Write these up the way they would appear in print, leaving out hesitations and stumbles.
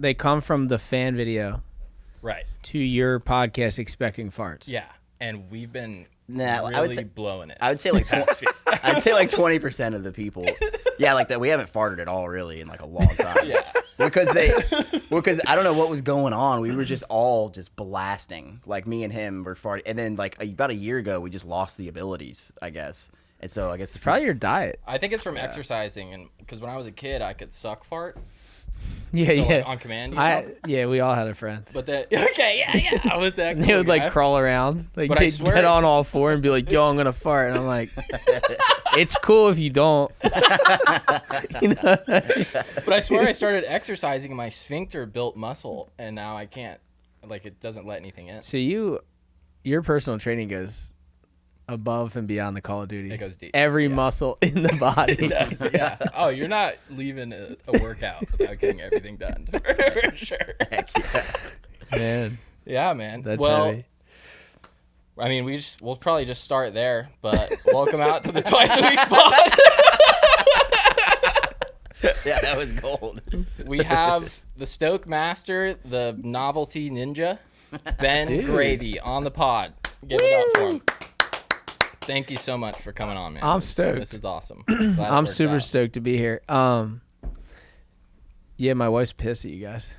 they come from the fan video Right. to your podcast expecting farts. Yeah. And we've been Nah, really I would say, blowing it. I would say like I'd say like 20% of the people. Yeah, like that we haven't farted at all really in like a long time. Yeah. Because I don't know what was going on. We were just all just blasting. Like me and him were farting, and then like about a year ago we just lost the abilities, I guess. And so I guess It's probably your diet. I think it's from exercising, and because when I was a kid, I could suck fart. Yeah, So, yeah. like, on command, you know? Yeah, we all had a friend. But that yeah, I was that. They Cool would guy. like crawl around, like But I they'd swear- get on all four and be like, "Yo, I'm gonna fart," and I'm like, "It's cool if you don't." You know? But I swear I started exercising, and my sphincter built muscle, and now I can't. Like it doesn't let anything in. So your personal training goes above and beyond the Call of Duty. It goes deep. Every Yeah. muscle in the body. It does. Yeah. Oh, you're not leaving a workout without getting everything done. For sure. heck yeah. Man, Yeah, man. that's well, heavy. I mean, we'll probably just start there. But welcome out to the Twice a Week pod. Yeah, that was gold. We have the Stoke Master, the Novelty Ninja, Ben Dude. Gravy on the pod. Give it up for him. Thank you so much for coming on, man. I'm stoked. This is awesome. Glad it I'm worked super out. stoked to be here. Yeah, my wife's pissed at you guys.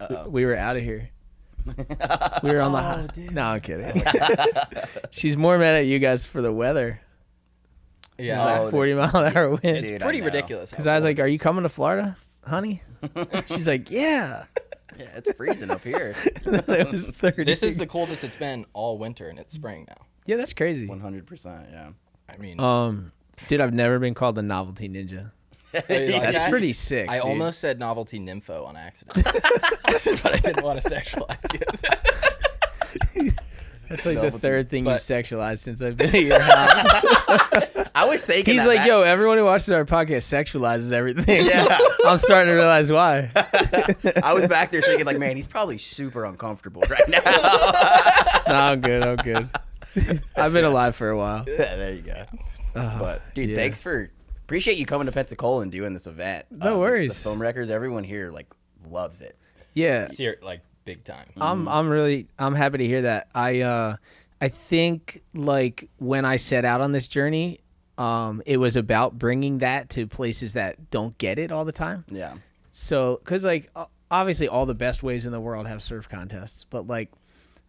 Uh-oh. We were out of here. We were on the high. No, I'm kidding. She's more mad at you guys for the weather. It was Yeah, like 40-mile-an-hour wind. it's Dude, I pretty know. ridiculous. Because I was like, "Are you coming to Florida, honey?" She's like, "Yeah." Yeah, it's freezing up here. It was 30. This is the coldest it's been all winter, and it's spring now. Yeah, that's crazy. 100%, yeah. I mean, Dude, I've never been called the Novelty Ninja. like That's that? pretty sick. I dude. almost said Novelty Nympho on accident, but I didn't want to sexualize you. That's like the Novelty. third thing But- you've sexualized since I've been at your house. I was thinking He's that like, back- "Yo, everyone who watches our podcast sexualizes everything." Yeah. I'm starting to realize why. I was back there thinking like, man, he's probably super uncomfortable right now. No, I'm good. I'm good. I've been alive for a while. Yeah, there you go. But dude, yeah. thanks for appreciate you coming to Pensacola and doing this event. No worries. The Foam Wreckers, everyone here like loves it. Yeah, Like big time. I'm happy to hear that. I think like when I set out on this journey, it was about bringing that to places that don't get it all the time. Yeah. So, because like obviously all the best ways in the world have surf contests, but like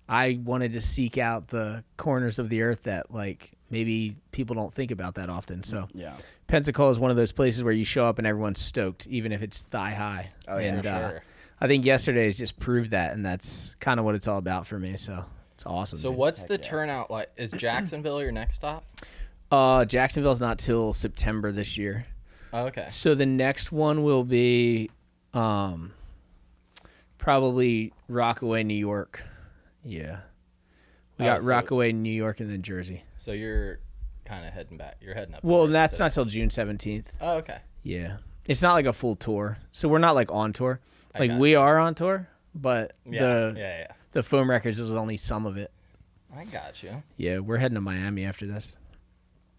I wanted to seek out the corners of the earth that like maybe people don't think about that often. So Yeah. Pensacola is one of those places where you show up and everyone's stoked, even if it's thigh high. Oh, yeah, and, for sure. I think yesterday has just proved that, and that's kind of what it's all about for me. So it's awesome. So dude. what's the yeah. turnout like? Is Jacksonville your next stop? Jacksonville's not till September this year. Oh, okay. So the next one will be probably Rockaway, New York. Yeah. We got so- Rockaway, New York, and then Jersey. So you're kind of heading back. You're heading up. Well, north that's to- not till June 17th. Oh, okay. Yeah. It's not like a full tour. So we're not like on tour. I Like got we are on tour, but Yeah. the yeah. the Foam Records is only some of it. I got you. Yeah, we're heading to Miami after this.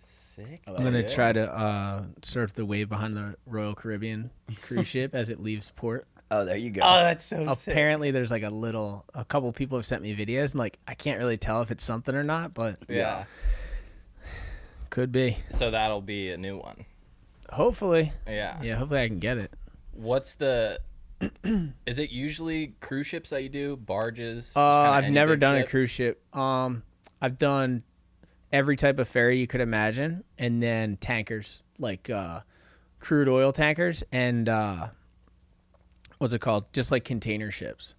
Sick. I'm going to try to surf the wave behind the Royal Caribbean cruise ship as it leaves port. Oh, there you go. Oh, that's so sick. Apparently there's like a couple people have sent me videos and like I can't really tell if it's something or not, but Yeah. could be. So that'll be a new one. Hopefully. Yeah. Yeah, hopefully I can get it. What's the? Is it usually cruise ships that you do? Barges? Just kinda I've any never big done a ship? cruise ship. I've done every type of ferry you could imagine, and then tankers like crude oil tankers and what's it called? Just like container ships.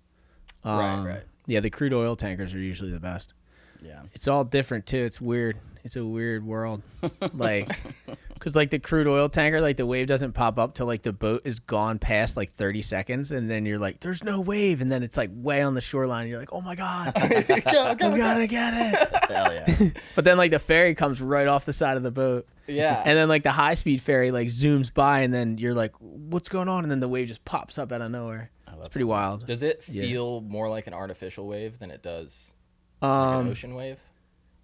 Right. Yeah, the crude oil tankers are usually the best. Yeah. It's all different too. It's weird. It's a weird world. Like, because like the crude oil tanker, like the wave doesn't pop up till like the boat is gone past like 30 seconds, and then you're like, "There's no wave," and then it's like way on the shoreline. And you're like, "Oh my god, we gotta get it!" Hell yeah. But then like the ferry comes right off the side of the boat, Yeah. and then like the high speed ferry like zooms by, and then you're like, "What's going on?" And then the wave just pops up out of nowhere. It's pretty wild. Does it Yeah. feel more like an artificial wave than it does like an ocean wave?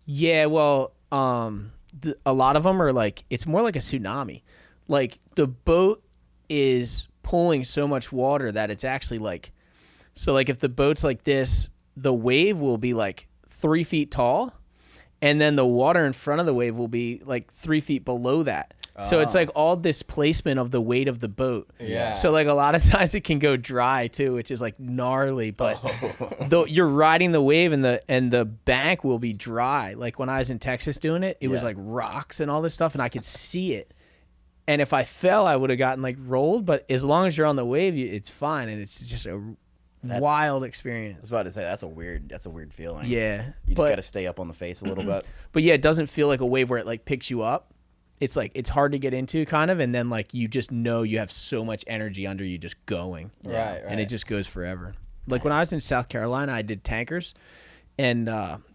Yeah, well, a lot of them are like, it's more like a tsunami. Like the boat is pulling so much water that it's actually like, so like if the boat's like this, the wave will be like 3 feet tall, and then the water in front of the wave will be like 3 feet below that. So it's like all displacement of the weight of the boat. Yeah. So like a lot of times it can go dry too, which is like gnarly. But though you're riding the wave and the bank will be dry. Like when I was in Texas doing it, it was like rocks and all this stuff, and I could see it. And if I fell, I would have gotten like rolled. But as long as you're on the wave, it's fine, and it's just a wild experience. I was about to say that's a weird feeling. Yeah, you just got to stay up on the face a little bit. But yeah, it doesn't feel like a wave where it like picks you up. It's like it's hard to get into kind of, and then like you just know you have so much energy under you just going. Right. And it just goes forever. Like when I was in South Carolina, I did tankers, and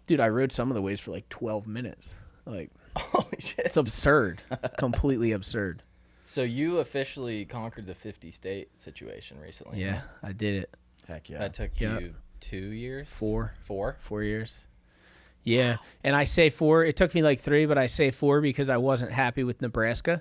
dude, I rode some of the waves for like 12 minutes. Like, Holy shit. it's absurd. Completely absurd. So you officially conquered the 50-state situation recently. Yeah, I did it. Heck yeah. That took you 2 years? 4. 4? 4 years. Yeah, and I say 4. It took me like 3, but I say 4 because I wasn't happy with Nebraska,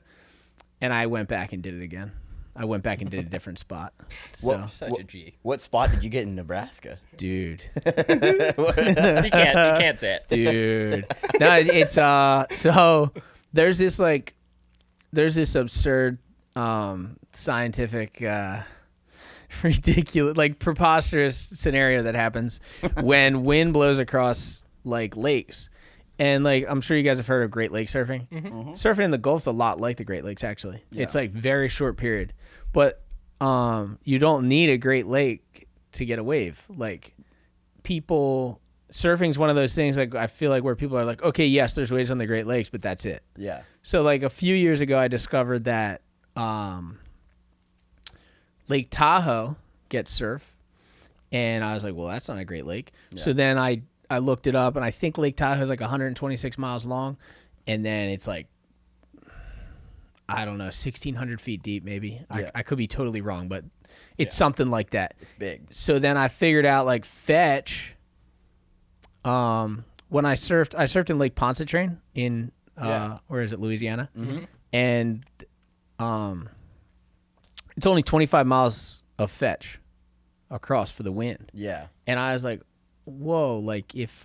and I went back and did it again. I went back and did a different spot. So, Such a G. What spot did you get in Nebraska? dude, You can't say it. dude. No, it's so there's this absurd scientific ridiculous, like preposterous scenario that happens when wind blows across like lakes. And like I'm sure you guys have heard of Great Lake surfing. Surfing in the Gulf's a lot like the Great Lakes actually. It's like very short period. But you don't need a Great Lake to get a wave. Like people surfing's one of those things like I feel like where people are like, okay, yes, there's waves on the Great Lakes, but that's it. Yeah. So like a few years ago I discovered that Lake Tahoe gets surf, and I was like, well, that's not a Great Lake. Yeah. So then I looked it up, and I think Lake Tahoe is like 126 miles long, and then it's like, I don't know, 1,600 feet deep maybe. Yeah. I could be totally wrong, but it's something like that. It's big. So then I figured out like fetch. When I surfed in Lake Pontchartrain in where is it, Louisiana, and it's only 25 miles of fetch across for the wind. Yeah. And I was like, whoa, like if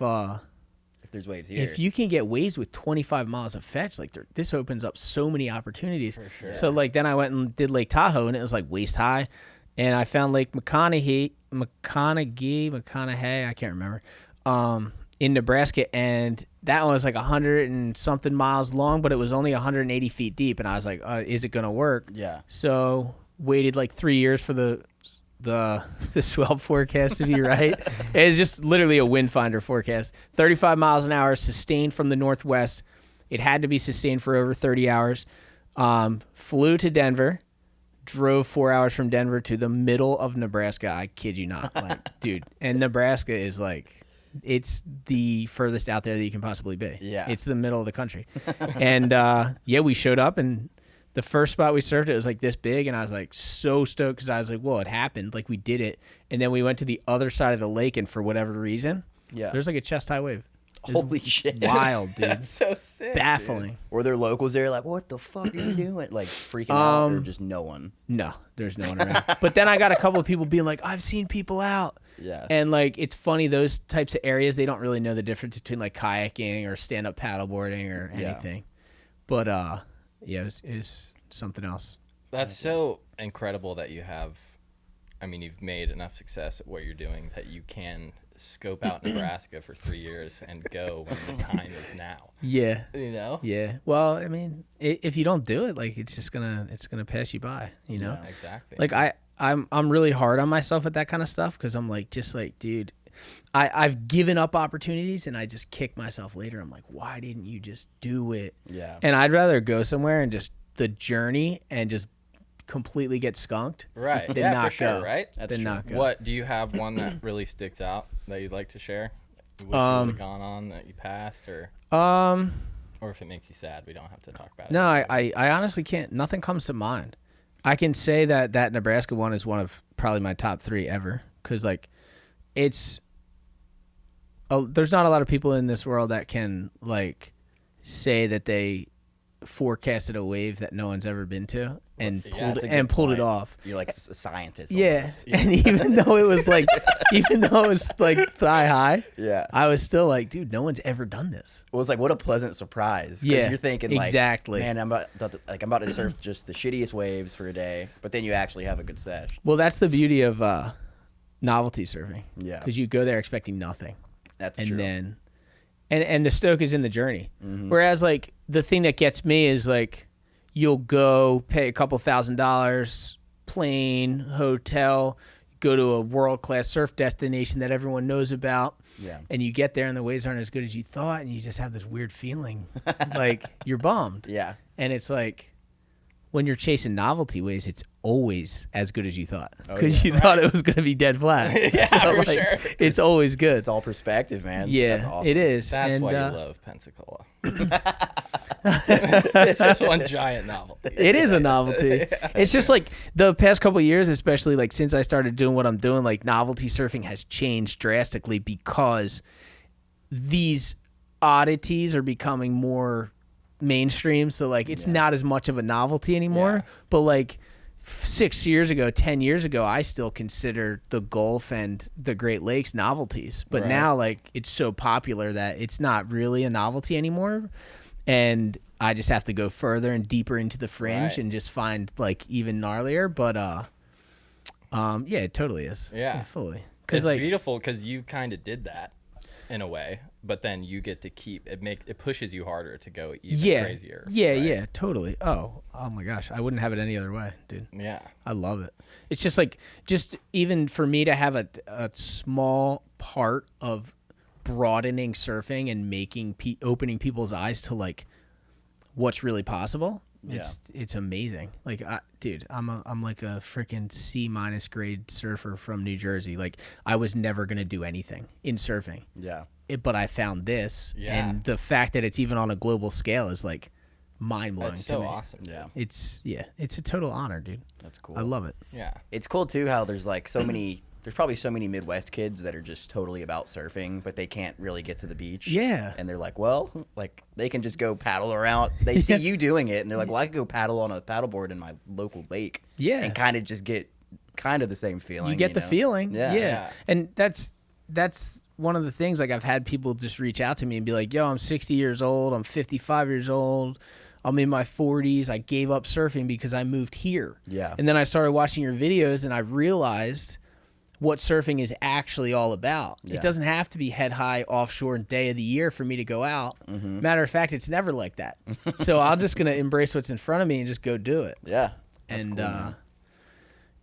there's waves here. if you can get waves with 25 miles of fetch, like this opens up so many opportunities. For sure. So like then I went and did Lake Tahoe, and it was like waist high, and I found Lake McConaughey, I can't remember, in Nebraska, and that one was like 100 and something miles long, but it was only 180 feet deep, and I was like, is it gonna work? Yeah. So waited like 3 years for the swell forecast to be right. It was just literally a wind finder forecast. 35 miles an hour, sustained from the northwest. It had to be sustained for over 30 hours. Flew to Denver, drove 4 hours from Denver to the middle of Nebraska. I kid you not. Like, dude. And Nebraska is like, it's the furthest out there that you can possibly be. Yeah. It's the middle of the country. And we showed up, and the first spot we surfed, it was like this big, and I was like so stoked because I was like, well, it happened. Like we did it. And then we went to the other side of the lake, and for whatever reason, there's like a chest high wave. Holy shit. Wild, dude. That's so sick. Baffling. Were there locals there like, what the fuck are you doing? Like freaking out, or just no one? No, there's no one around. But then I got a couple of people being like, I've seen people out. Yeah. And like, it's funny, those types of areas, they don't really know the difference between like kayaking or stand-up paddleboarding or anything. But it was something else. That's so incredible that you have, I mean, you've made enough success at what you're doing that you can scope out Nebraska for 3 years and go when the time is now. Yeah. You know? Yeah. Well, I mean, if you don't do it, like it's gonna pass you by, you know? Yeah, exactly. Like I'm really hard on myself with that kind of stuff because I'm like, just like, dude, I've given up opportunities and I just kick myself later. I'm like, why didn't you just do it? Yeah. And I'd rather go somewhere and just the journey and just completely get skunked. Right. than Yeah, not for sure, go. right? That's Than true. not go. What, do you have one that really sticks out that you'd like to share? You wish you would have gone on that you passed, or if it makes you sad, we don't have to talk about it. No, I honestly can't. Nothing comes to mind. I can say that Nebraska one is one of probably my top 3 ever because like there's not a lot of people in this world that can like say that they forecasted a wave that no one's ever been to and Yeah, pulled that's a it, good and pulled it point. off. You're like a scientist. Yeah. almost. And even though it was like thigh high, Yeah. I was still like, dude, no one's ever done this. It was like, what a pleasant surprise. 'Cause Yeah, you're thinking like, exactly. man, I'm about to surf just the shittiest waves for a day, but then you actually have a good sesh. Well, that's the beauty of novelty surfing. Yeah. Because you go there expecting nothing. That's And true. then and the stoke is in the journey. Mm-hmm. Whereas like the thing that gets me is like you'll go pay a couple $1,000s, plane, hotel, go to a world-class surf destination that everyone knows about. Yeah. And you get there and the waves aren't as good as you thought and you just have this weird feeling like you're bummed. Yeah. And it's like when you're chasing novelty waves, it's always as good as you thought because you thought it was going to be dead flat. Yeah, for sure. It's always good. It's all perspective, man. Yeah, That's awesome. it is. That's and, why you love Pensacola. It's just one giant novelty. It is a novelty. It's just like the past couple of years, especially like since I started doing what I'm doing, like novelty surfing has changed drastically because these oddities are becoming more mainstream. So like it's not as much of a novelty anymore. Yeah. But like 6 years ago, 10 years ago, I still consider the Gulf and the Great Lakes novelties. But Right. now like it's so popular that it's not really a novelty anymore. And I just have to go further and deeper into the fringe Right. and just find like even gnarlier. But yeah, it totally is. Yeah. Fully. It's like beautiful because you kind of did that in a way, but then you get to keep it. It pushes you harder to go even crazier. Yeah, right? yeah, totally. Oh my gosh, I wouldn't have it any other way, dude. Yeah. I love it. It's just like, just even for me to have a small part of broadening surfing and making opening people's eyes to like what's really possible. It's amazing. Like, dude, I'm like a freaking C- grade surfer from New Jersey. Like, I was never gonna do anything in surfing. Yeah. But I found this, Yeah. and the fact that it's even on a global scale is like mind blowing That's to so me. awesome. Yeah. It's a total honor, dude. That's cool. I love it. Yeah. It's cool too how there's like so many. There's probably so many Midwest kids that are just totally about surfing, but they can't really get to the beach. Yeah. And they're like, well, like they can just go paddle around. They see you doing it, and they're like, well, I could go paddle on a paddleboard in my local lake. Yeah. And kind of just get kind of the same feeling. You get the know? feeling. Yeah. Yeah. And that's one of the things, like I've had people just reach out to me and be like, yo, I'm 60 years old. I'm 55 years old. I'm in my 40s. I gave up surfing because I moved here. Yeah. And then I started watching your videos and I realized what surfing is actually all about. Yeah. It doesn't have to be head high offshore day of the year for me to go out. Mm-hmm. Matter of fact, it's never like that. So I'm just going to embrace what's in front of me and just go do it. Yeah. That's And cool, man.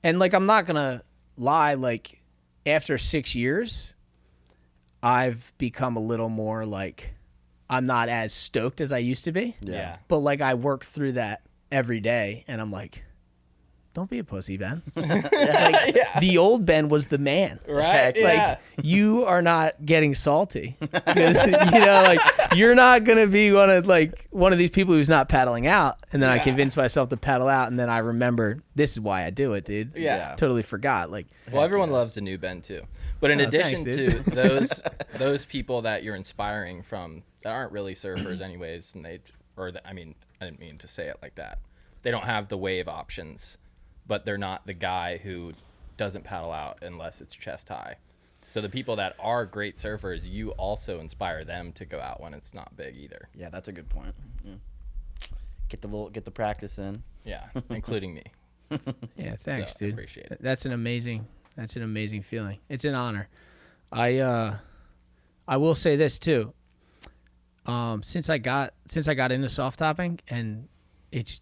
and like I'm not gonna lie, like after 6 years I've become a little more like I'm not as stoked as I used to be, Yeah. but like I work through that every day and I'm like, don't be a pussy, Ben. The old Ben was the man. Right. Like, Yeah. Like you are not getting salty because like you're not gonna be one of these people who's not paddling out. And then I Yeah. convinced myself to paddle out, and then I remember this is why I do it, dude. Yeah. Totally forgot. Like, Well, everyone loves a new Ben too. But in Oh, addition thanks, to dude. those people that you're inspiring from that aren't really surfers anyways, and I didn't mean to say it like that. They don't have the wave options, but they're not the guy who doesn't paddle out unless it's chest high. So the people that are great surfers, you also inspire them to go out when it's not big either. Yeah, that's a good point. Yeah. Get the practice in. Yeah, including me. yeah, thanks, So, I dude. appreciate it. That's an amazing feeling. It's an honor. I will say this too. Since I got into soft topping, and it's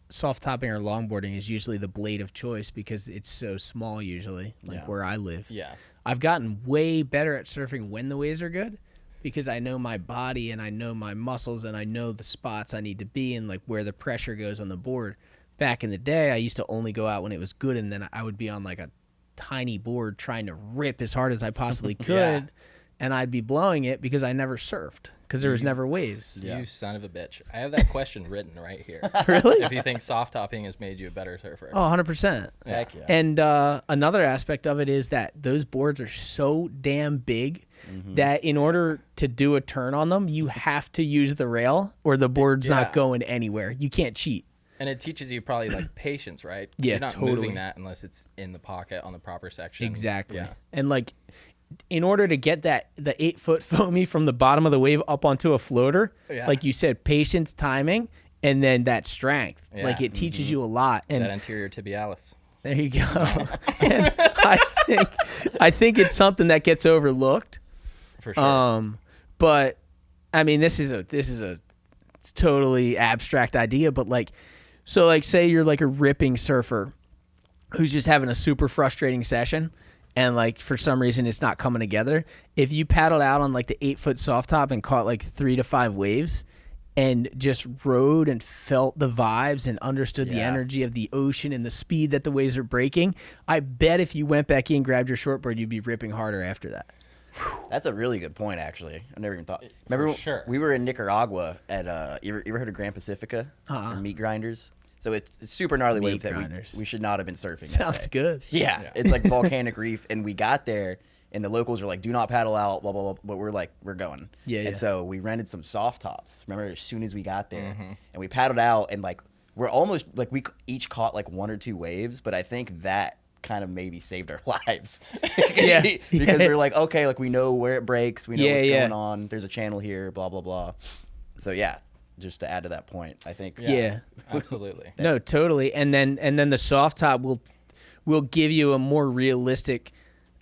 soft topping or longboarding is usually the blade of choice because it's so small usually, like Yeah. where I live. Yeah. I've gotten way better at surfing when the waves are good because I know my body and I know my muscles and I know the spots I need to be in, like where the pressure goes on the board. Back in the day, I used to only go out when it was good, and then I would be on like a tiny board trying to rip as hard as I possibly could, Yeah. and I'd be blowing it because I never surfed because there was never waves. Yeah. You son of a bitch. I have that question written right here. Really? If you think soft topping has made you a better surfer. Oh, 100%. Heck yeah. And another aspect of it is that those boards are so damn big that in order to do a turn on them, you have to use the rail or the board's Yeah. not going anywhere. You can't cheat. And it teaches you probably like patience, right? 'Cause Yeah, you're not totally. moving that unless it's in the pocket on the proper section. Exactly. Yeah. And like, in order to get the 8-foot foamy from the bottom of the wave up onto a floater, Yeah. like you said, patience, timing, and then that strength. Yeah. Like it teaches you a lot. And That anterior tibialis. there you go. And I think it's something that gets overlooked. For sure. But I mean, this is a it's totally abstract idea, but like, so like say you're like a ripping surfer who's just having a super frustrating session and like for some reason it's not coming together. If you paddled out on like the 8-foot soft top and caught like 3 to 5 waves and just rode and felt the vibes and understood the Yeah. energy of the ocean and the speed that the waves are breaking, I bet if you went back in, grabbed your shortboard, you'd be ripping harder after that. That's a really good point, actually. I never even thought. Remember, sure. we were in Nicaragua at you ever heard of Grand Pacifica? Or Meat Grinders. So it's super gnarly wave Meat that grinders. we should not have been surfing. that Sounds day. good. Yeah, it's like volcanic reef, and we got there, and the locals were like, "Do not paddle out," blah blah blah. But we're like, "We're going." Yeah, yeah. And so we rented some soft tops. Remember, as soon as we got there, and we paddled out, and like we're almost like we each caught like 1 or 2 waves, but I think that kind of maybe saved our lives. Yeah. Because we're like, okay, like we know where it breaks, we know Yeah, what's yeah. going on. There's a channel here, blah blah blah. So yeah, just to add to that point, I think. Yeah. Absolutely. No, totally. And then the soft top will give you a more realistic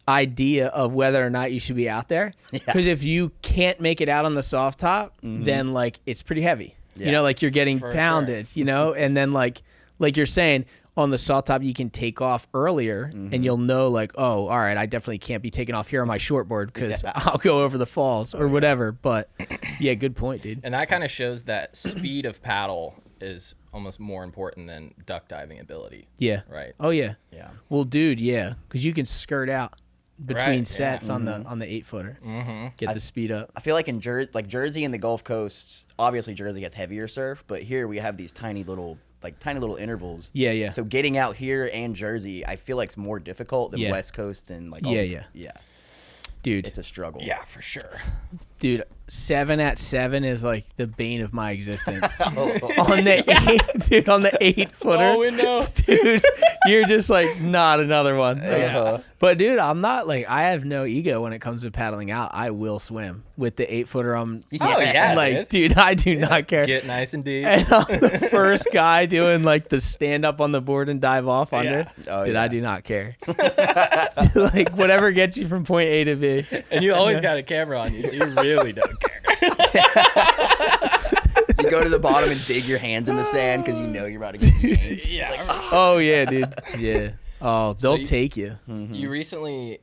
idea of whether or not you should be out there. Because if you can't make it out on the soft top, then like it's pretty heavy. Yeah. You know, like you're getting For pounded, you know, and then like you're saying on the soft top you can take off earlier and you'll know like, oh, all right, I definitely can't be taking off here on my shortboard because I'll go over the falls or whatever. But yeah, good point, dude. And that kind of shows that speed of paddle is almost more important than duck diving ability. Yeah. Right. Oh yeah. Yeah. Well, dude, yeah, because you can skirt out between Right, yeah. sets on the 8-footer. Get the speed up. I feel like in Jersey and the Gulf Coast, obviously Jersey has heavier surf, but here we have these tiny little intervals. Yeah, yeah. So getting out here and Jersey, I feel like it's more difficult than Yeah. West Coast and like all Yeah, this- yeah. yeah. Dude, It's a struggle. Yeah, for sure. dude, 7 at 7 is like the bane of my existence. Oh, on the 8-footer. all we know. Dude, you're just like not another one. Uh-huh. But dude, I'm not like, I have no ego when it comes to paddling out. I will swim with the 8-footer. Oh, yeah, like, dude, I do not care. Get nice and deep. And I'm the first guy doing like the stand up on the board and dive off under. Yeah. Oh, Dude, yeah. I do not care. Like whatever gets you from point A to B. And you always got a camera on you, so you really don't care. You go to the bottom and dig your hands in the sand because you know you're about to get yanked. Yeah. Oh yeah, dude. Yeah. Oh, they'll you- take you. You recently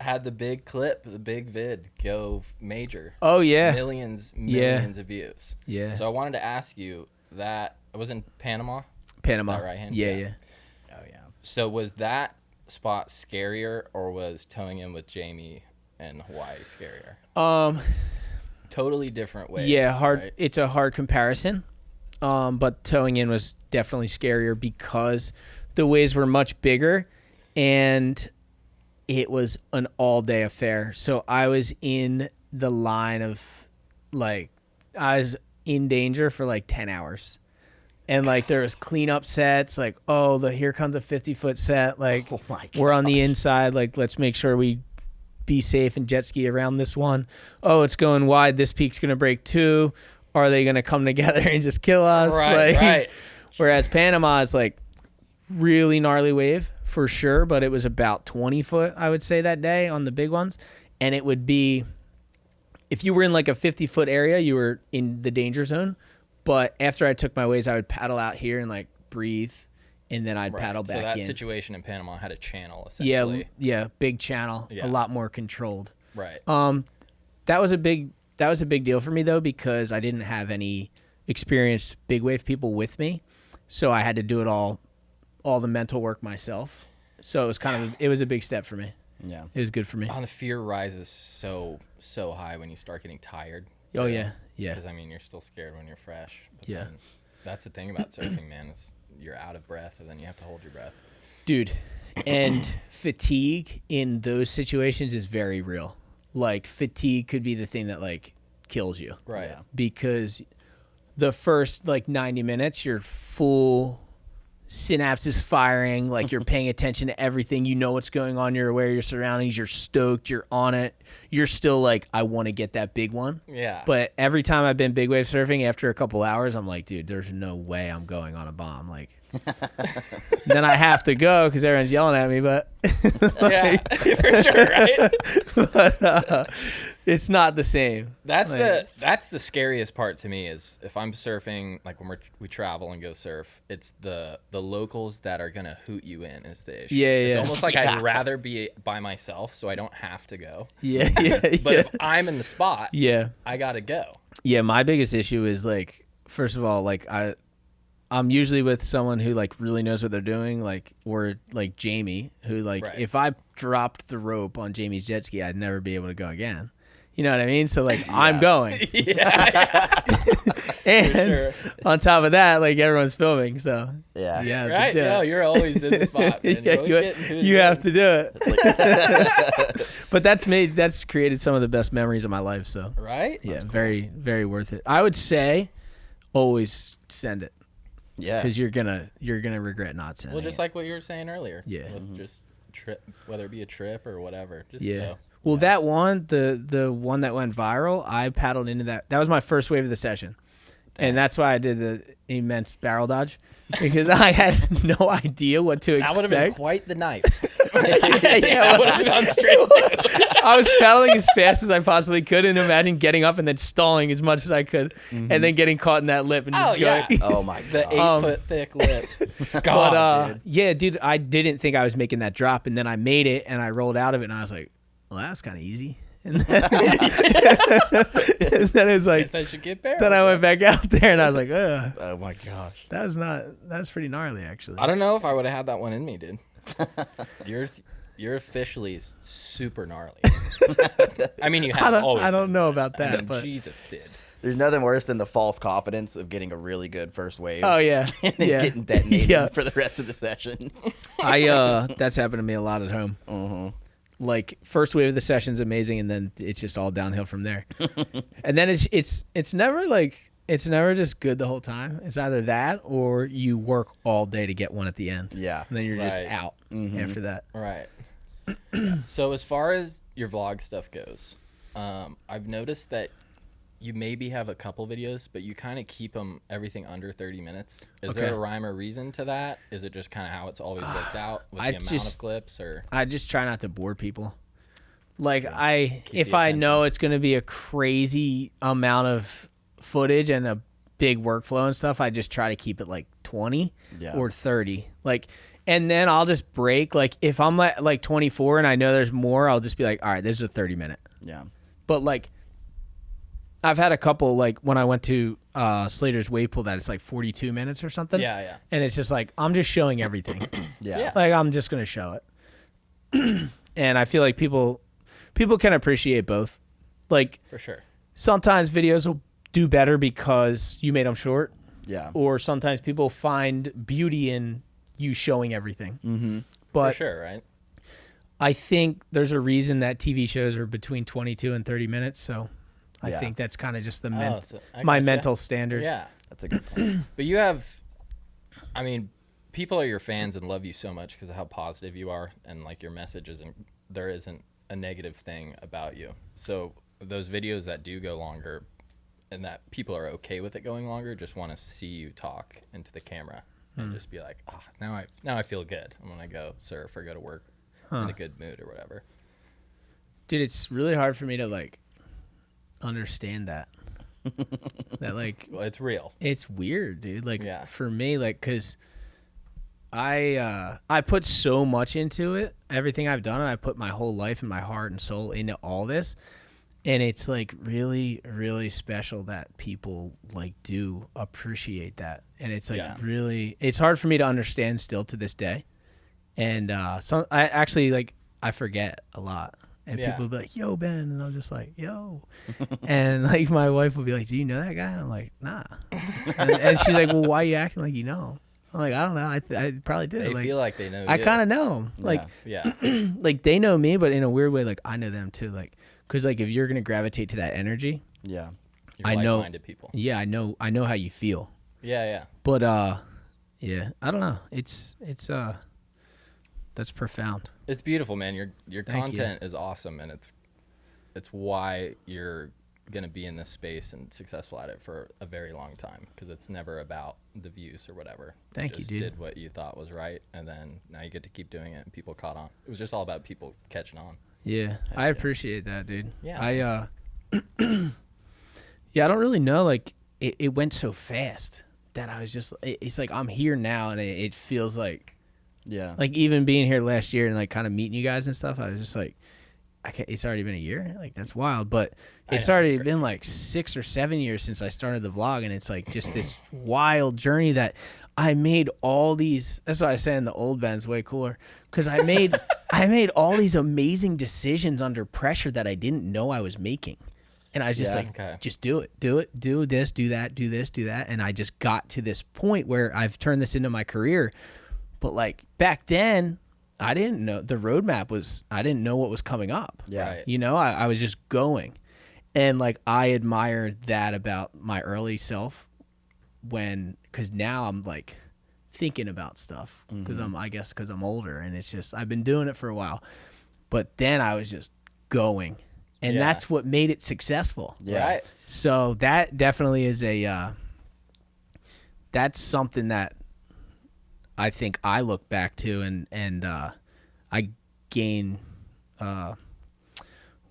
had the big clip, the big vid go major. Oh yeah. Millions Yeah. of views. Yeah. So I wanted to ask you that it was in Panama. Panama. that right hand? Yeah, Yeah. yeah. Oh yeah. So was that spot scarier, or was towing in with Jamie in Hawaii scarier? Totally different ways. Yeah, hard. right? It's a hard comparison. But towing in was definitely scarier because the waves were much bigger and it was an all-day affair. So I was in the line of like I was in danger for like 10 hours. And like there was cleanup sets, like, oh, here comes a 50-foot set. Like Oh my we're on the inside, like let's make sure we be safe and jet ski around this one. Oh, it's going wide. This peak's gonna break too. Are they gonna come together and just kill us? Right, like, right. Whereas Panama is like really gnarly wave for sure, but it was about 20 foot, I would say, that day on the big ones. And it would be, if you were in like a 50-foot area, you were in the danger zone. But after I took my waves, I would paddle out here and like breathe, and then I'd Right. paddle So back that in. situation in Panama had a channel Yeah, essentially. yeah, big channel, Yeah. a lot more controlled. Right. That was a big deal for me though, because I didn't have any experienced big wave people with me, so I had to do it all the mental work myself. So it was it was a big step for me. Yeah. It was good for me. The fear rises so high when you start getting tired. Oh yeah, yeah, Because I mean, you're still scared when you're fresh. But Yeah. then that's the thing about surfing, man. Is you're out of breath, and then you have to hold your breath. dude. And fatigue in those situations is very real. Like fatigue could be the thing that like kills you. Right. Yeah. Because the first like 90 minutes, you're full synapses firing, like you're paying attention to everything. You know what's going on. You're aware of your surroundings. You're stoked. You're on it. You're still like, I want to get that big one. Yeah. But every time I've been big wave surfing, after a couple hours, I'm like, dude, there's no way I'm going on a bomb. Like, then I have to go because everyone's yelling at me. But yeah, for sure, right? but, it's not the same. That's Like- that's the scariest part to me is if I'm surfing, like when we travel and go surf, it's the locals that are gonna hoot you in is the issue. Yeah, It's yeah. almost like I'd rather be by myself so I don't have to go. Yeah, yeah, But yeah. if I'm in the spot, Yeah. I gotta go. Yeah, my biggest issue is like, first of all, like I'm usually with someone who like really knows what they're doing, like or like Jamie, who like Right. if I dropped the rope on Jamie's jet ski, I'd never be able to go again. You know what I mean? So like I'm going, and sure. on top of that, like everyone's filming, so Yeah. yeah, Right? No, you're always in the spot. Man. yeah, You're always getting hooted you in. have to do it. But that's created some of the best memories of my life. So Right? yeah, very very worth it. I would say always send it. Yeah. Because you're gonna regret not sending. Well, just it. like what you were saying earlier. Yeah. With just trip, whether it be a trip or whatever. Just yeah. go. Well, that one, the one that went viral, I paddled into that. That was my first wave of the session, and that's why I did the immense barrel dodge because I had no idea what to expect. That would have been quite the knife. Yeah, That would have gone straight to I was paddling as fast as I possibly could, and imagine getting up and then stalling as much as I could, and then getting caught in that lip and just Oh, yeah. going. Oh my the god. 8-foot thick lip. But God, dude. yeah, dude, I didn't think I was making that drop, and then I made it, and I rolled out of it, and I was like, "Well, that was kind of easy." And then, and then it was like, Guess I should get barrel. then I went back out there, and I was like, "Ugh, Oh my gosh. that was pretty gnarly, actually." I don't know if I would have had that one in me, dude. You're officially super gnarly. I mean, you have always. I don't know about been. that, but Jesus did. There's nothing worse than the false confidence of getting a really good first wave. oh yeah, and then yeah, getting detonated yeah. for the rest of the session. That's happened to me a lot at home. Like first wave of the session's amazing, and then it's just all downhill from there. And then it's never like it's never just good the whole time. It's either that or you work all day to get one at the end. Yeah. And then you're just Right. out after that. Right. So as far as your vlog stuff goes, I've noticed that you maybe have a couple videos, but you kind of keep them everything under 30 minutes. Is there Okay. a rhyme or reason to that? Is it just kind of how it's always worked out with I the amount just- of clips, or I just try not to bore people. Like Keep if the I know it's going to be a crazy amount of footage and a big workflow and stuff, I just try to keep it like 20 Yeah. or 30. Like, and then I'll just break. Like if I'm like 24 and I know there's more, I'll just be like, all right, this is a 30-minute. Yeah. But like, I've had a couple, like when I went to Slater's wave pool, that it's like 42 minutes or something. yeah. And it's just like, I'm just showing everything. Yeah. Yeah. Like I'm just going to show it. And I feel like people can appreciate both. Like For sure. sometimes videos will do better because you made them short, Yeah. or sometimes people find beauty in you showing everything. Mm-hmm. But For sure, right? I think there's a reason that TV shows are between 22 and 30 minutes. So I Yeah. think that's kind of just the So I my gotcha. mental standard. Yeah. That's a good point. But you have, I mean, people are your fans and love you so much because of how positive you are and like your message isn't, there isn't a negative thing about you. So those videos that do go longer and that people are okay with it going longer just want to see you talk into the camera and just be like, oh, now I feel good. I'm going to go surf or go to work in a good mood or whatever. Dude, it's really hard for me to like understand that. That like Well, it's real. it's weird, dude. Like Yeah. for me, like, cause I put so much into it, everything I've done, and I put my whole life and my heart and soul into all this, and it's like really, really special that people like do appreciate that, and it's like Yeah. really, it's hard for me to understand still to this day, and I actually like I forget a lot. And Yeah. people will be like, yo, Ben. And I'm just like, yo. And like my wife will be like, do you know that guy? And I'm like, nah. And she's like, well, why are you acting like you know him? I'm like, I don't know. I probably do. They like, feel like they know I you. kind of know 'em. Like, Yeah. like they know me, but in a weird way, like I know them too. Like, cause like if you're gonna gravitate to that energy, Yeah. You're I know- like-minded people. yeah, I know how you feel. Yeah. But yeah, I don't know. It's that's profound. It's beautiful, man. Your Thank you. content is awesome, and it's why you're gonna be in this space and successful at it for a very long time, because it's never about the views or whatever. Thank you, just dude. did what you thought was right, and then now you get to keep doing it, and people caught on. It was just all about people catching on. Yeah, I appreciate that, dude. Yeah. I yeah, I don't really know. Like it went so fast that I was just. It's like I'm here now, and it feels like even being here last year and like kind of meeting you guys and stuff. I was just like, it's already been a year. Like that's wild, but it's already been like 6 or 7 years since I started the vlog, and it's like just this wild journey that I made all these. That's why I say in the old band's way cooler, because I made all these amazing decisions under pressure that I didn't know I was making. And I was just just do it, do this, do that, do this, do that. And I just got to this point where I've turned this into my career. But like back then, I didn't know the roadmap was, I didn't know what was coming up. Yeah. Right. You know, I was just going. And like, I admire that about my early self because now I'm like thinking about stuff because because I'm older, and it's just, I've been doing it for a while. But then I was just going. And that's what made it successful. Yeah. Right. So that definitely is that's something that I think I look back to and I gain,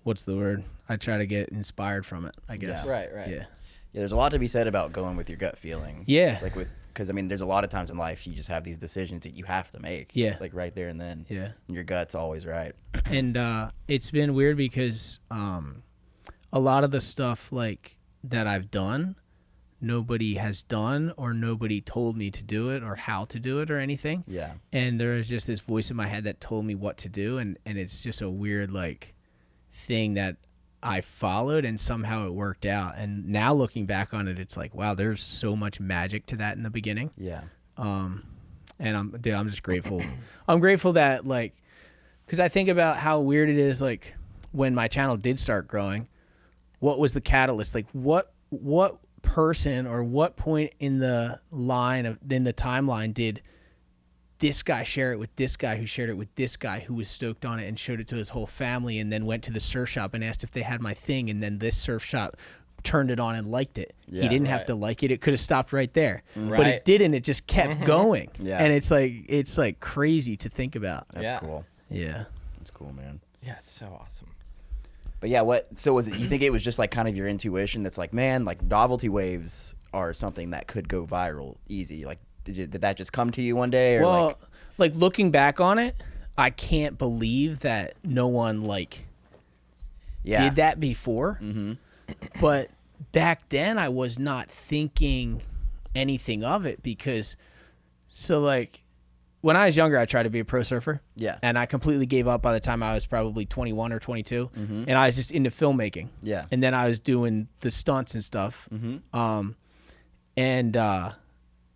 what's the word? I try to get inspired from it, I guess. Yeah. Right. Yeah. Yeah, there's a lot to be said about going with your gut feeling. Yeah. Like because I mean, there's a lot of times in life you just have these decisions that you have to make. Yeah. Like right there and then. Yeah. And your gut's always right. And it's been weird because a lot of the stuff like that I've done, nobody has done or nobody told me to do it or how to do it or anything. Yeah. And there was just this voice in my head that told me what to do, and it's just a weird like thing that I followed, and somehow it worked out. And now looking back on it, it's like, wow, there's so much magic to that in the beginning. Yeah. And I'm just grateful. I'm grateful that like, because I think about how weird it is, like when my channel did start growing, what was the catalyst? Like what person or what point in the timeline did this guy share it with this guy who shared it with this guy who was stoked on it and showed it to his whole family, and then went to the surf shop and asked if they had my thing, and then this surf shop turned it on and liked it. Yeah, he didn't have right. to like it. It could have stopped right there. But Right. it didn't. It just kept going. Yeah. And it's like crazy to think about. That's Yeah. cool. Yeah. That's cool, man. Yeah, it's so awesome. But yeah, so was it, you think it was just like kind of your intuition that's like, man, like novelty waves are something that could go viral easy? Like, did that just come to you one day? Or Well, like looking back on it, I can't believe that no one like did that before. Mm-hmm. But back then I was not thinking anything of it because, so like when I was younger, I tried to be a pro surfer. Yeah. And I completely gave up by the time I was probably 21 or 22. Mm-hmm. And I was just into filmmaking. Yeah. And then I was doing the stunts and stuff. Mm-hmm.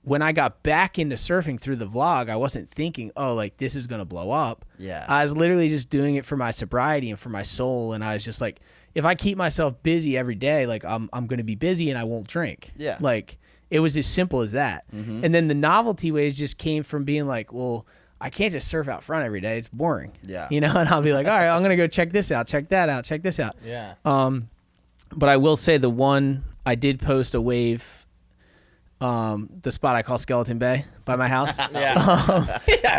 When I got back into surfing through the vlog, I wasn't thinking, oh, like this is going to blow up. Yeah. I was literally just doing it for my sobriety and for my soul. And I was just like, if I keep myself busy every day, like I'm going to be busy and I won't drink. Yeah. Like it was as simple as that. Mm-hmm. And then the novelty waves just came from being like, well, I can't just surf out front every day. It's boring. Yeah. You know, and I'll be like, all right, I'm going to go check this out, check that out, check this out. Yeah. But I will say the one I did post a wave, the spot I call Skeleton Bay by my house. Yeah.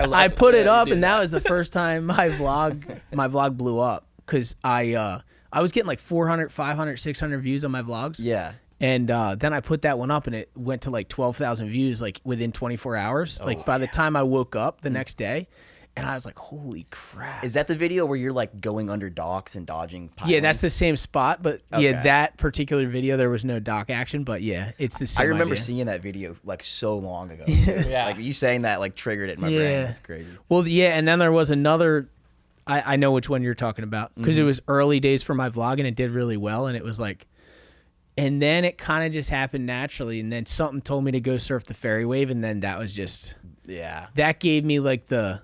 I put it up, and that was the first time my vlog blew up because I was getting like 400, 500, 600 views on my vlogs. Yeah. And then I put that one up, and it went to like 12,000 views like within 24 hours. Like by the time I woke up the next day, and I was like, holy crap. Is that the video where you're like going under docks and dodging pylons? Yeah, that's the same spot, but Okay. yeah, that particular video there was no dock action, but yeah, it's the same. I remember idea. seeing that video like so long ago. Yeah. Like you saying that like triggered it in my brain. That's crazy. Well, yeah, and then there was another I know which one you're talking about because it was early days for my vlog and it did really well. And it was like, and then it kind of just happened naturally. And then something told me to go surf the ferry wave. And then that was just, that gave me like the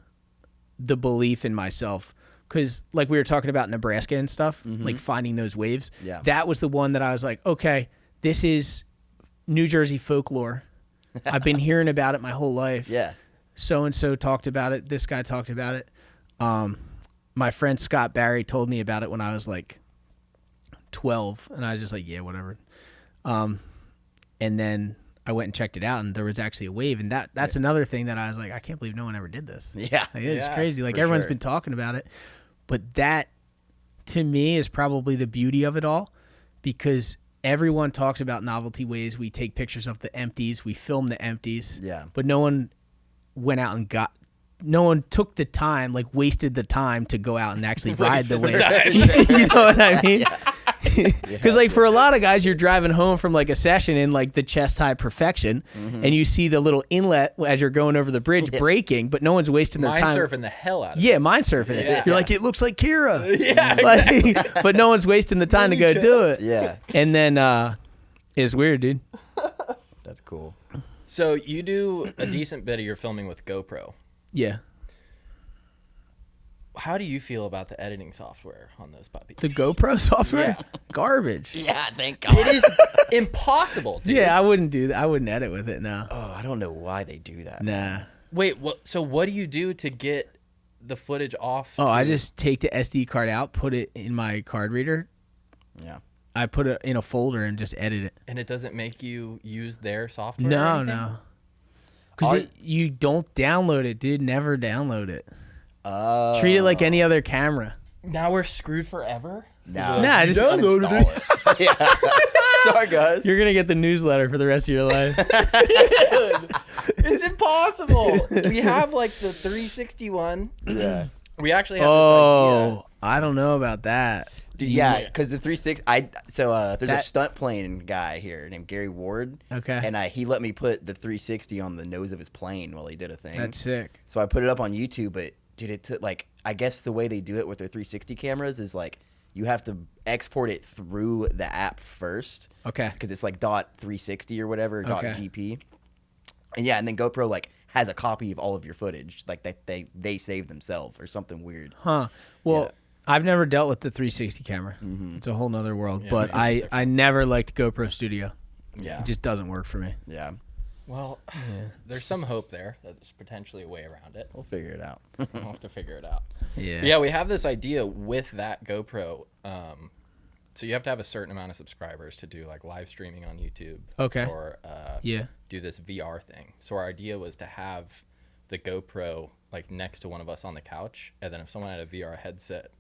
belief in myself. Cause like we were talking about Nebraska and stuff, like finding those waves. Yeah. That was the one that I was like, okay, this is New Jersey folklore. I've been hearing about it my whole life. Yeah. So-and-so talked about it. This guy talked about it. My friend Scott Barry told me about it when I was like 12 and I was just like, yeah, whatever. And then I went and checked it out and there was actually a wave. And that's another thing that I was like, I can't believe no one ever did this. Yeah. Like, it's Yeah, crazy. Like for everyone's sure. been talking about it, but that to me is probably the beauty of it all because everyone talks about novelty waves. We take pictures of the empties. We film the empties. Yeah. But no one went out and no one took the time, like wasted the time to go out and actually ride the wave. You know what I mean? Because like for a lot of guys, you're driving home from like a session in like the chest high perfection and you see the little inlet as you're going over the bridge breaking, but no one's wasting their Mind time. surfing the hell out of it. Yeah, mind surfing it. Yeah. You're like, it looks like Kira. Yeah, Like, but no one's wasting the time to go do it. Yeah. And then it's weird, dude. That's cool. So you do a decent bit of your filming with GoPro. Yeah. How do you feel about the editing software on those puppies? The GoPro software? Garbage. Yeah, thank God. It is impossible, dude. Yeah, I wouldn't do that. I wouldn't edit with it now. Oh, I don't know why they do that. Nah. Wait, so what do you do to get the footage off? Oh, I just take the SD card out, put it in my card reader. Yeah. I put it in a folder and just edit it. And it doesn't make you use their software? or No, anything? no. Because Are- you don't download it, dude. Never download it. Oh. Treat it like any other camera. Now we're screwed forever? No. Nah, I just Downloaded Uninstall it. Yeah. Sorry, guys. You're going to get the newsletter for the rest of your life. It's impossible. We have like the 360 one. Yeah. We actually have this idea. Oh, I don't know about that. Dude, yeah, because the 360, there's a That- stunt plane guy here named Gary Ward. Okay. And he let me put the 360 on the nose of his plane while he did a thing. That's sick. So I put it up on YouTube, but dude, it took like, I guess the way they do it with their 360 cameras is like, you have to export it through the app first. Okay. Because it's like .360 or whatever, Okay. .gp. And yeah, and then GoPro like has a copy of all of your footage, like that they save themselves or something weird. Huh. Well, Yeah. I've never dealt with the 360 camera. It's a whole nother world. Yeah, but it's I never liked GoPro Studio. Yeah. It just doesn't work for me. Yeah. Well, there's some hope there that there's potentially a way around it. We'll figure it out. We'll have to figure it out. Yeah. Yeah, we have this idea with that GoPro. So you have to have a certain amount of subscribers to do like live streaming on YouTube. Okay. Or Yeah. do this VR thing. So our idea was to have the GoPro like next to one of us on the couch, and then if someone had a VR headset,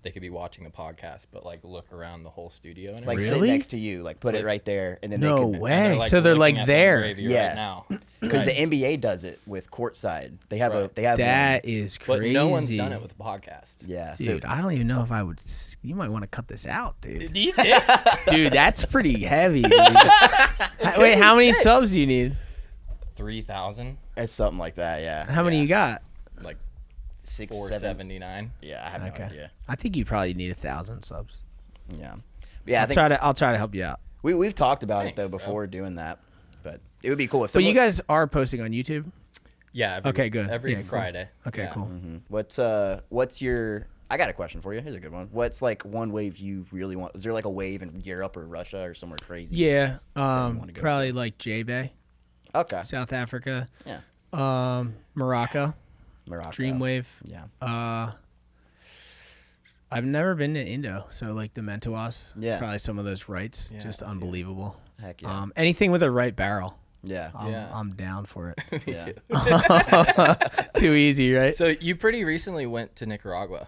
they could be watching a podcast, but like look around the whole studio and Like everything. Really? sit next to you, like put it right there, and then No they could. way. And So they're, like, looking at the there. gravy Yeah. right now. Because the NBA does it with courtside. They have Right. they have That one. is But crazy. no one's done it with a podcast. Yeah, Dude, I don't even know if I would. You might want to cut this out, dude. Do you think? Dude, that's pretty heavy. Dude. Wait, how many subs do you need? 3,000, it's something like that. Yeah, How many you got? like 6, 7. 479. Yeah, I have no Okay. idea. I think you probably need 1,000 subs. Yeah, yeah. I I'll think try to help you out. we've talked about Thanks, it though bro. before doing that, but it would be cool if. But you someone- guys are posting on YouTube. Yeah. Every, Okay, good. Every Yeah, cool. Friday. Okay, Yeah. cool. What's your? I got a question for you. Here's a good one. What's like one wave you really want? Is there like a wave in Europe or Russia or somewhere crazy? Yeah, wanna go probably like J-Bay, Okay. South Africa, Yeah. Morocco, Morocco. Dreamwave. Yeah. I've never been to Indo, so like the Mentawais. Yeah. Probably some of those rights, Yeah, just yeah. unbelievable. Heck yeah. Anything with a right barrel, Yeah. Yeah. I'm down for it. Yeah. Too easy, right? So you pretty recently went to Nicaragua.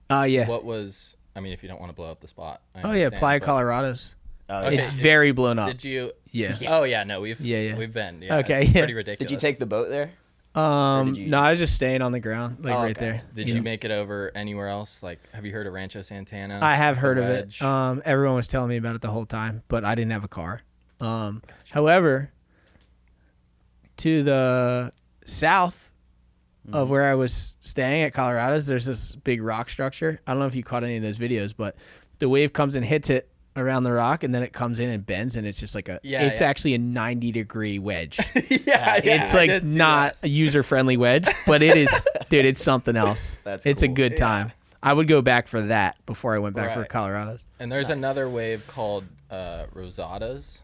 Yeah. What was? I mean, if you don't want to blow up the spot. I Oh yeah, understand, Playa but Colorado's. Okay. It's very blown up. Did you? Yeah. Oh yeah, no, we've Yeah. we've been. Yeah, Okay, it's yeah. pretty ridiculous. Did you take the boat there? did you- No, I was just staying on the ground, like Oh, right okay. there. Did you make it over anywhere else? Like, have you heard of Rancho Santana? I have The heard of Wedge? it. Everyone was telling me about it the whole time, but I didn't have a car. However, to the south, of where I was staying at Colorado's, there's this big rock structure. I don't know if you caught any of those videos, but the wave comes and hits it around the rock, and then it comes in and bends, and it's just like it's actually a 90-degree wedge. It's like not a user-friendly wedge, but it is, dude, it's something else. It's a good time. I would go back for that before I went back for Colorado's. And there's another wave called Rosadas.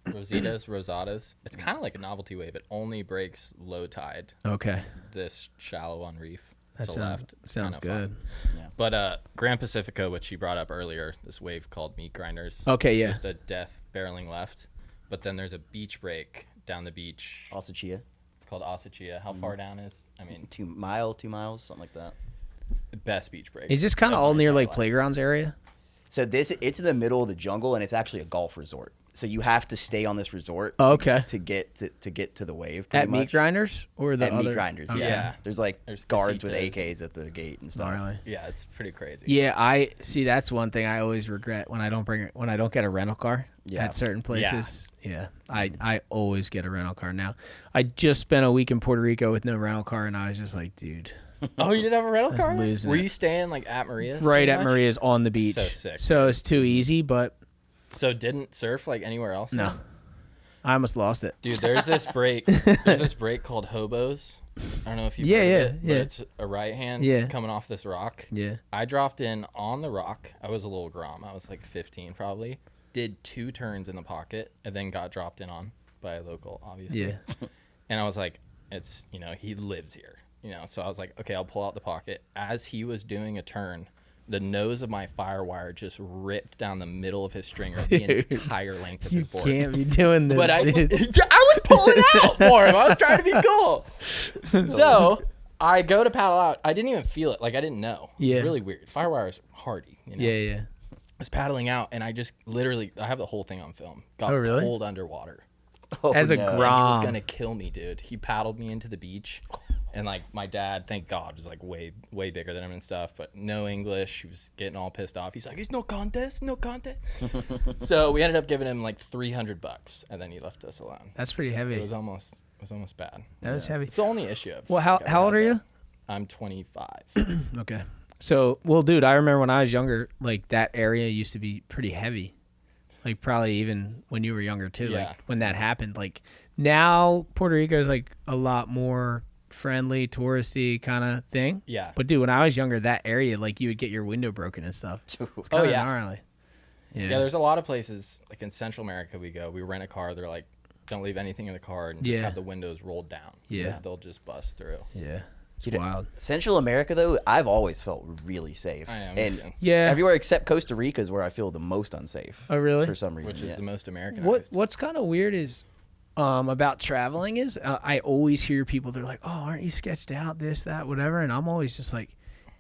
It's kind of like a novelty wave. It only breaks low tide. Okay. This shallow on reef. That sounds good. Yeah. But Grand Pacifico, which you brought up earlier, this wave called Meat Grinders. Okay, it's just a death barreling left. But then there's a beach break down the beach. Asachia. It's called Asachia. How far down is? I mean, 2 miles, something like that. The best beach break. Is this kind of all near like playgrounds area? So it's in the middle of the jungle, and it's actually a golf resort. So you have to stay on this resort to get to the wave. At Meat Grinders or the other? Meat Grinders, yeah. There's guards with AKs at the gate and stuff. Really? Yeah, it's pretty crazy. Yeah, I see. That's one thing I always regret when I don't get a rental car at certain places. Yeah, I always get a rental car now. I just spent a week in Puerto Rico with no rental car, and I was just like, dude. Oh, you didn't have a rental car? Losing Were it. you staying like at Maria's? Right at Maria's on the beach. So sick. So it's too easy, but So didn't surf like anywhere else? no. I almost lost it. Dude, there's this break. There's this break called Hobos. I don't know if you've heard of it, but it's a right hand coming off this rock. Yeah. I dropped in on the rock. I was a little grom. I was like 15 probably. Did 2 turns in the pocket and then got dropped in on by a local, obviously. Yeah. And I was like, it's, he lives here. So I was like, okay, I'll pull out the pocket. As he was doing a turn, the nose of my firewire just ripped down the middle of his stringer the entire length of his board. You can't be doing this, But I dude. was pulling out for him. I was trying to be cool. So I go to paddle out. I didn't even feel it. Like, I didn't know. Yeah. It was really weird. Firewire is hardy. Yeah. I was paddling out, and I just literally, I have the whole thing on film. Got really? pulled underwater. As a He was grom. going to kill me, dude. He paddled me into the beach. And, like, my dad, thank God, was, like, way bigger than him and stuff. But no English. He was getting all pissed off. He's like, it's no contest. So we ended up giving him, like, $300. And then he left us alone. That's pretty heavy. It was almost bad. That was heavy. It's the only issue. Well, how old are you? I'm 25. Okay. So, well, dude, I remember when I was younger, like, that area used to be pretty heavy. Like, probably even when you were younger, too. Yeah. Like, when that happened. Like, now Puerto Rico is, like, a lot more friendly, touristy kind of thing. Yeah. But, dude, when I was younger, that area, like, you would get your window broken and stuff. It's kinda gnarly. Yeah, there's a lot of places, like, in Central America we rent a car. They're like, don't leave anything in the car and just have the windows rolled down. Yeah. They'll just bust through. Yeah. It's wild. Central America, though, I've always felt really safe. I am, and too. Yeah. everywhere except Costa Rica is where I feel the most unsafe. Oh, really? For some reason. Which is the most Americanized. What's kind of weird is about traveling is I always hear people, they're like, oh, aren't you sketched out, this, that, whatever. And I'm always just like,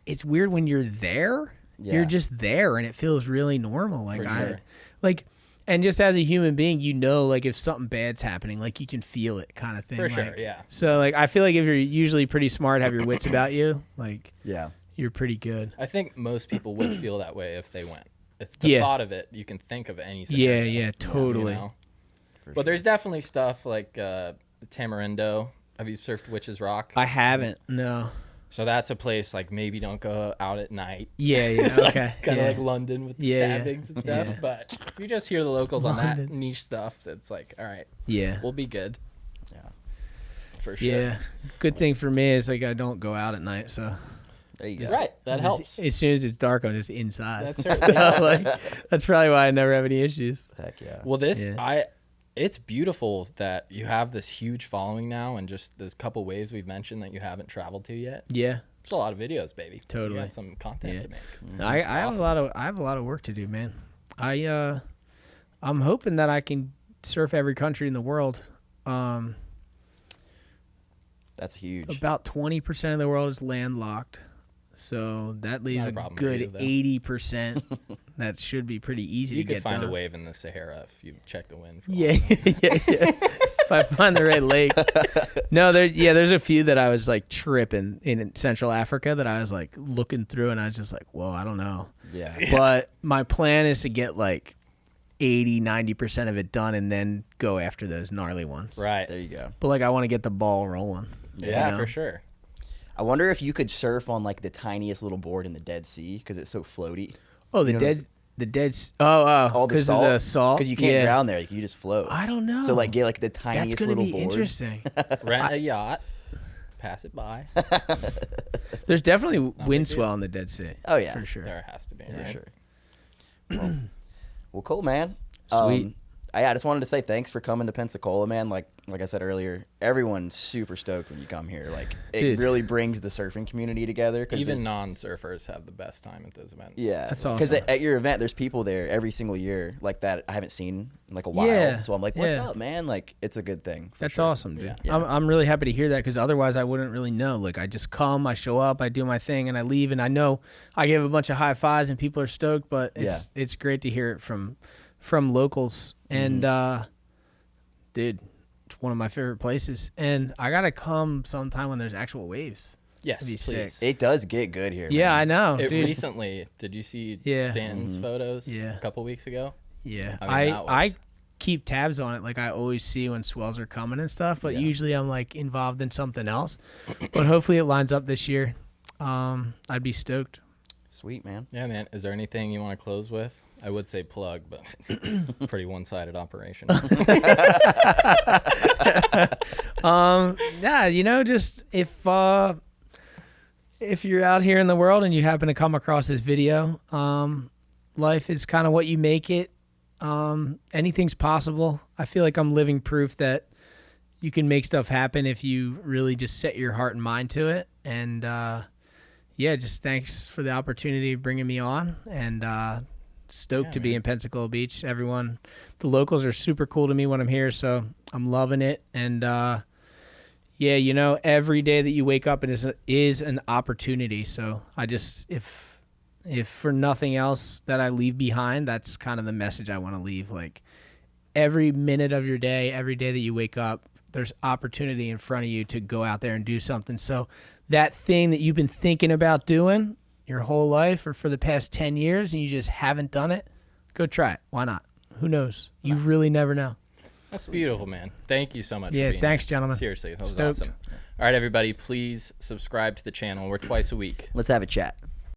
it's weird when you're there. Yeah. You're just there and it feels really normal. Like, For sure. And just as a human being, like if something bad's happening, like you can feel it kind of thing. For like, sure, yeah. So like, I feel like if you're usually pretty smart, have your wits about you, like Yeah. you're pretty good. I think most people would feel that way if they went. It's the thought of it. You can think of any scenario. Yeah, totally. But there's definitely stuff like Tamarindo. Have you surfed Witch's Rock? I haven't, no. So that's a place like maybe don't go out at night. Yeah, okay. Kind of like London with the stabbings and stuff. Yeah. But if you just hear the locals on that niche stuff, that's like, all right, Yeah. we'll be good. Yeah. For sure. Yeah. Good thing for me is like I don't go out at night, so There you go. Right. That helps. as soon as it's dark, I'm just inside. That's right. Like, that's probably why I never have any issues. Heck yeah. Well, Yeah. it's beautiful that you have this huge following now, and just those couple waves we've mentioned that you haven't traveled to yet. Yeah. There's a lot of videos, baby. Totally. You got some content to make. I have a lot of work to do, man. I'm hoping that I can surf every country in the world. That's huge. About 20% of the world is landlocked. So that leaves Not a a problem for good you, though. 80% that should be pretty easy You to could get find done. a wave in the Sahara if you check the wind. For Yeah. If I find the right lake. No, there's a few that I was like tripping in Central Africa that I was like looking through and I was just like, whoa, I don't know. Yeah. But my plan is to get like 80-90% of it done and then go after those gnarly ones. Right. There you go. But like I want to get the ball rolling. Yeah, you know? for sure. I wonder if you could surf on like the tiniest little board in the Dead Sea because it's so floaty. Oh, You know what oh, All the because of the salt. Because you can't drown there. You just float. I don't know. So like get like the tiniest That's gonna little be board. interesting. Rent a yacht, pass it by. There's definitely big wind deal. swell in the Dead Sea. Oh yeah, for sure. There has to be, for right? sure. Well, cool, man. Sweet. I just wanted to say thanks for coming to Pensacola, man. Like I said earlier, everyone's super stoked when you come here. Like it Dude. really brings the surfing community together. Even non-surfers have the best time at those events. yeah, That's Because awesome. at your event, there's people there every single year like that I haven't seen in like a while. Yeah, So I'm like, what's yeah. up, man? Like it's a good thing. for That's sure. awesome, dude. Yeah. I'm really happy to hear that because otherwise I wouldn't really know. Like I just come, I show up, I do my thing, and I leave, and I know I give a bunch of high fives and people are stoked. But it's great to hear it from locals. And dude, it's one of my favorite places. And I gotta come sometime when there's actual waves. Yes, That'd be please. sick. It does get good here. Yeah, I man. know, It dude. recently, did you see Yeah. Dan's photos Yeah. a couple weeks ago? Yeah, I mean, that I was- keep tabs on it. Like I always see when swells are coming and stuff. But usually I'm like involved in something else. But hopefully it lines up this year. I'd be stoked. Sweet, man. Yeah, man. Is there anything you want to close with? I would say plug, but it's a pretty one-sided operation. Yeah, just if you're out here in the world and you happen to come across this video, life is kind of what you make it. Anything's possible. I feel like I'm living proof that you can make stuff happen if you really just set your heart and mind to it. And just thanks for the opportunity of bringing me on, and stoked to be in Pensacola Beach. Everyone, the locals are super cool to me when I'm here, so I'm loving it. And every day that you wake up is an opportunity. So I just, if for nothing else that I leave behind, that's kind of the message I want to leave. Like every minute of your day, every day that you wake up, there's opportunity in front of you to go out there and do something. So that thing that you've been thinking about doing your whole life or for the past 10 years and you just haven't done it, go try it. Why not? Who knows? You really never know. That's beautiful, man. Thank you so much. Yeah, for being thanks, here. gentlemen. Seriously, that was Stoked. awesome. All right, everybody, please subscribe to the channel. We're twice a week. Let's have a chat.